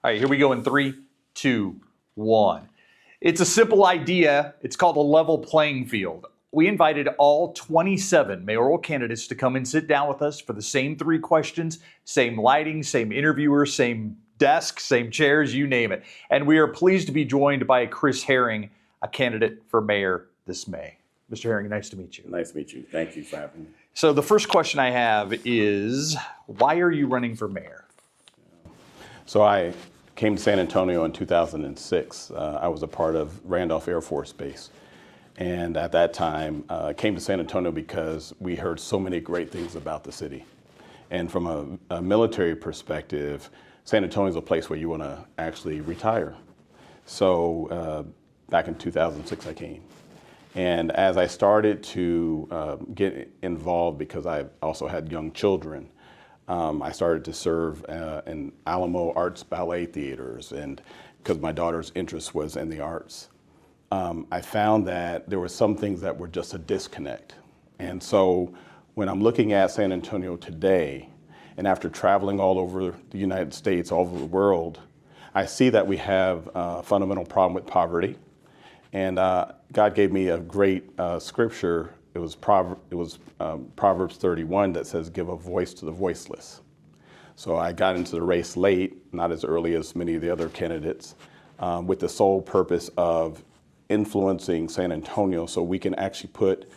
All right, here we go in 3, 2, 1. It's a simple idea. It's called a level playing field. We invited all 27 mayoral candidates to come and sit down with us for the same 3 questions, same lighting, same interviewer, same desk, same chairs, you name it. And we are pleased to be joined by Chris Herring, a candidate for mayor this May. Mr. Herring, nice to meet you. Nice to meet you. Thank you for having me. So the first question I have is, why are you running for mayor? So I came to San Antonio in 2006. I was a part of Randolph Air Force Base. And at that time, I came to San Antonio because we heard so many great things about the city. And from a military perspective, San Antonio is a place where you want to actually retire. So back in 2006, I came. And as I started to get involved, because I also had young children, I started to serve in Alamo Arts Ballet Theaters, and because my daughter's interest was in the arts. I found that there were some things that were just a disconnect. And so when I'm looking at San Antonio today, and after traveling all over the United States, all over the world, I see that we have a fundamental problem with poverty. And God gave me a great scripture. It was Proverbs 31 that says, give a voice to the voiceless. So I got into the race late, not as early as many of the other candidates, with the sole purpose of influencing San Antonio so we can actually put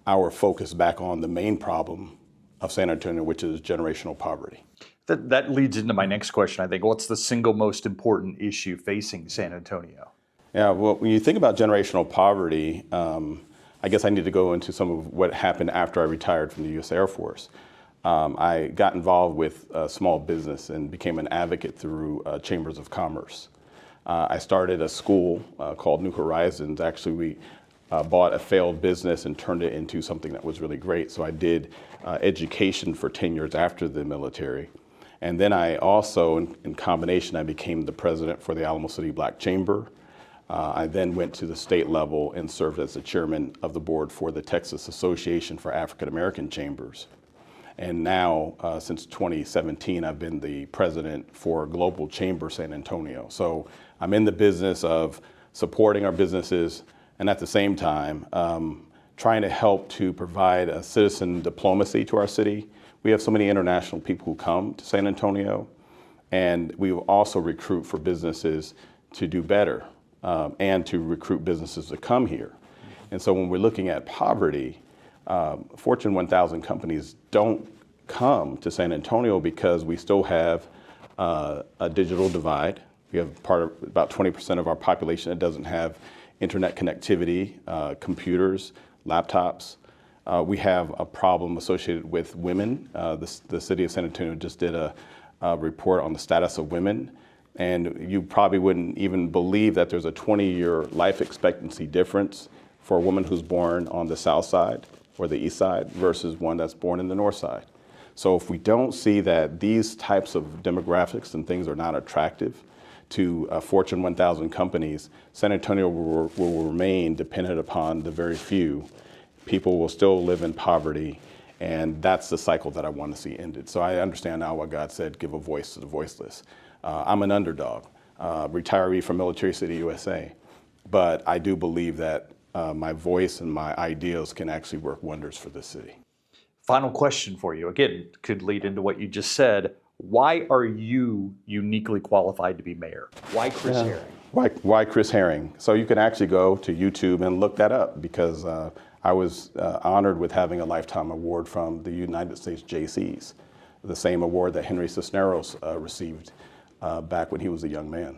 our focus back on the main problem of San Antonio, which is generational poverty. That leads into my next question, I think. What's the single most important issue facing San Antonio? Yeah, well, when you think about generational poverty, I guess I need to go into some of what happened after I retired from the U.S. Air Force. I got involved with small business and became an advocate through chambers of commerce. I started a school called New Horizons. Actually, we bought a failed business and turned it into something that was really great. So I did education for 10 years after the military. And then I also, in combination, I became the president for the Alamo City Black Chamber. I then went to the state level and served as the chairman of the board for the Texas Association for African American Chambers. And now, since 2017, I've been the president for Global Chamber San Antonio. So I'm in the business of supporting our businesses and at the same time, trying to help to provide a citizen diplomacy to our city. We have so many international people who come to San Antonio, and we will also recruit for businesses to do better. And to recruit businesses to come here. And so when we're looking at poverty, Fortune 1000 companies don't come to San Antonio because we still have a digital divide. We have about 20% of our population that doesn't have internet connectivity, computers, laptops. We have a problem associated with women. The city of San Antonio just did a report on the status of women. And you probably wouldn't even believe that there's a 20-year life expectancy difference for a woman who's born on the south side or the east side versus one that's born in the north side. So if we don't see that these types of demographics and things are not attractive to Fortune 1000 companies, San Antonio will remain dependent upon the very few. People will still live in poverty, and that's the cycle that I want to see ended. So I understand now what God said, give a voice to the voiceless. I'm an underdog, retiree from Military City, USA, but I do believe that my voice and my ideals can actually work wonders for this city. Final question for you. Again, could lead into what you just said. Why are you uniquely qualified to be mayor? Why Chris Herring? Why Chris Herring? So you can actually go to YouTube and look that up because I was honored with having a lifetime award from the United States JCs, the same award that Henry Cisneros received back when he was a young man.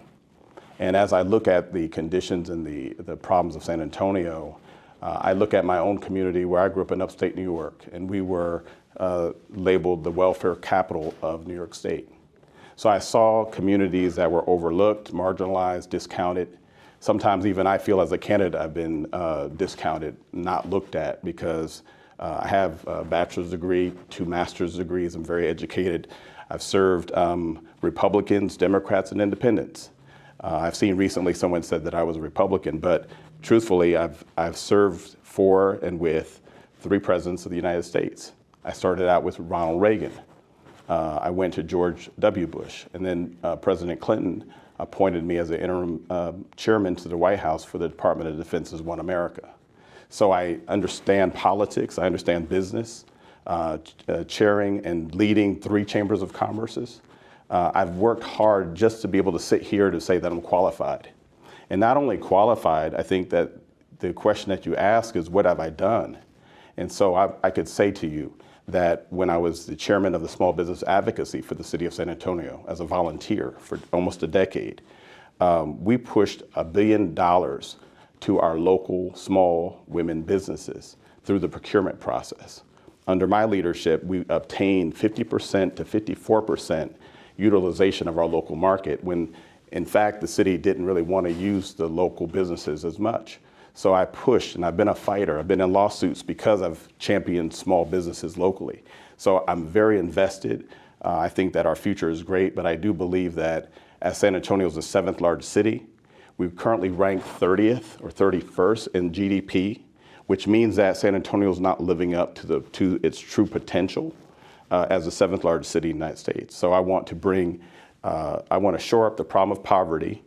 And as I look at the conditions and the problems of San Antonio, I look at my own community where I grew up in upstate New York, and we were labeled the welfare capital of New York State. So I saw communities that were overlooked, marginalized, discounted. Sometimes even I feel as a candidate I've been discounted, not looked at because I have a bachelor's degree, 2 master's degrees, I'm very educated. I've served Republicans, Democrats, and independents. I've seen recently someone said that I was a Republican, but truthfully, I've served for and with 3 presidents of the United States. I started out with Ronald Reagan. I went to George W. Bush, and then President Clinton appointed me as the interim chairman to the White House for the Department of Defense's One America. So I understand politics, I understand business, chairing and leading 3 chambers of commerces. I've worked hard just to be able to sit here to say that I'm qualified. And not only qualified, I think that the question that you ask is, what have I done? And so I could say to you that when I was the chairman of the Small Business Advocacy for the city of San Antonio as a volunteer for almost a decade, we pushed $1 billion to our local small women businesses through the procurement process. Under my leadership, we obtained 50% to 54% utilization of our local market when, in fact, the city didn't really want to use the local businesses as much. So I pushed, and I've been a fighter. I've been in lawsuits because I've championed small businesses locally. So I'm very invested. I think that our future is great, but I do believe that as San Antonio is the 7th largest city, we currently rank 30th or 31st in GDP, which means that San Antonio is not living up to its true potential as the 7th largest city in the United States. So I want to shore up the problem of poverty,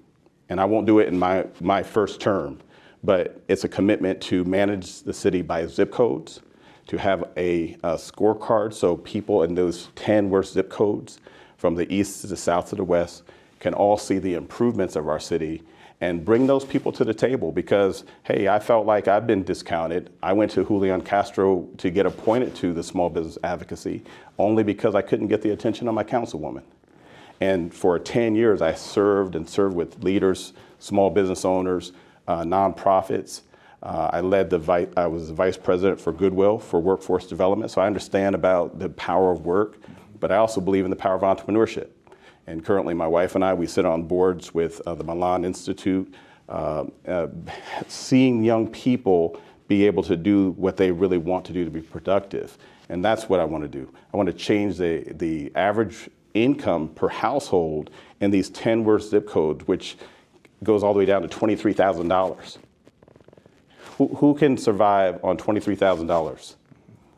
and I won't do it in my first term, but it's a commitment to manage the city by zip codes, to have a scorecard so people in those 10 worst zip codes from the east to the south to the west can all see the improvements of our city and bring those people to the table because, hey, I felt like I've been discounted. I went to Julian Castro to get appointed to the Small Business Advocacy only because I couldn't get the attention of my councilwoman. And for 10 years, I served with leaders, small business owners, nonprofits. I was the vice president for Goodwill for workforce development, so I understand about the power of work, but I also believe in the power of entrepreneurship. And currently, my wife and I, we sit on boards with the Milan Institute, seeing young people be able to do what they really want to do to be productive. And that's what I want to do. I want to change the average income per household in these 10 worst zip codes, which goes all the way down to $23,000. Who can survive on $23,000?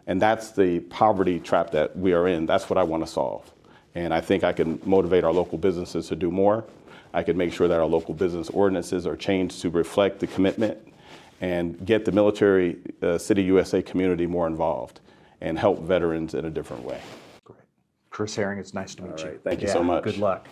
And that's the poverty trap that we are in. That's what I want to solve. And I think I can motivate our local businesses to do more. I can make sure that our local business ordinances are changed to reflect the commitment and get the military City USA community more involved and help veterans in a different way. Great. Chris Herring, it's nice to meet you. Thank you so much. Good luck.